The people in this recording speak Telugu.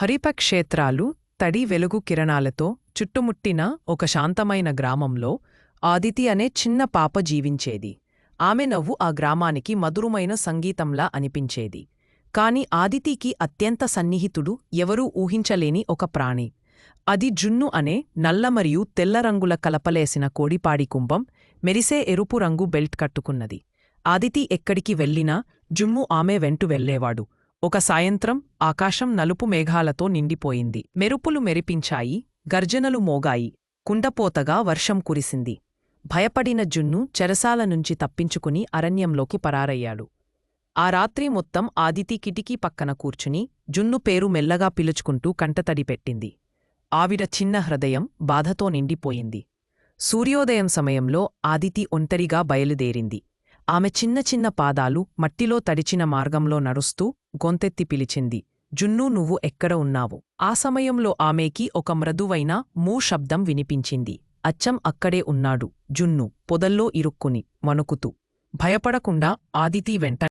హరితక్షేత్రాలు తడి వెలుగు కిరణాలతో చుట్టుముట్టిన ఒక శాంతమైన గ్రామంలో ఆదితి అనే చిన్న పాప జీవించేది. ఆమె నవ్వు ఆ గ్రామానికి మధురమైన సంగీతంలా అనిపించేది. కాని ఆదితికి అత్యంత సన్నిహితుడు ఎవరూ ఊహించలేని ఒక ప్రాణి. అది జున్ను అనే నల్ల మరియు తెల్ల రంగుల కలపలేసిన కోడిపాడి కుంభం, మెరిసే ఎరుపు రంగు బెల్ట్ కట్టుకున్నది. ఆదితి ఎక్కడికి వెళ్ళినా జున్ను ఆమె వెంటు వెళ్ళేవాడు. ఒక సాయంత్రం ఆకాశం నలుపు మేఘాలతో నిండిపోయింది. మెరుపులు మెరిపించాయి, గర్జనలు మోగాయి, కుండపోతగా వర్షం కురిసింది. భయపడిన జున్ను చెరసాల నుంచి తప్పించుకుని అరణ్యంలోకి పరారయ్యాడు. ఆ రాత్రి మొత్తం ఆదితి కిటికీ పక్కన కూర్చుని జున్ను పేరు మెల్లగా పిలుచుకుంటూ కంటతడి పెట్టింది. ఆవిడ చిన్న హృదయం బాధతో నిండిపోయింది. సూర్యోదయం సమయంలో ఆదితి ఒంటరిగా బయలుదేరింది. ఆమె చిన్న చిన్న పాదాలు మట్టిలో తడిచిన మార్గంలో నడుస్తూ గొంతెత్తి పిలిచింది, జున్ను, నువ్వు ఎక్కడ ఉన్నావు? ఆ సమయంలో ఆమెకి ఒక మృదువైన మూ శబ్దం వినిపించింది. అచ్చం అక్కడే ఉన్నాడు జున్ను, పొదల్లో ఇరుక్కుని వణుకుతూ. భయపడకుండా ఆదితి వెంట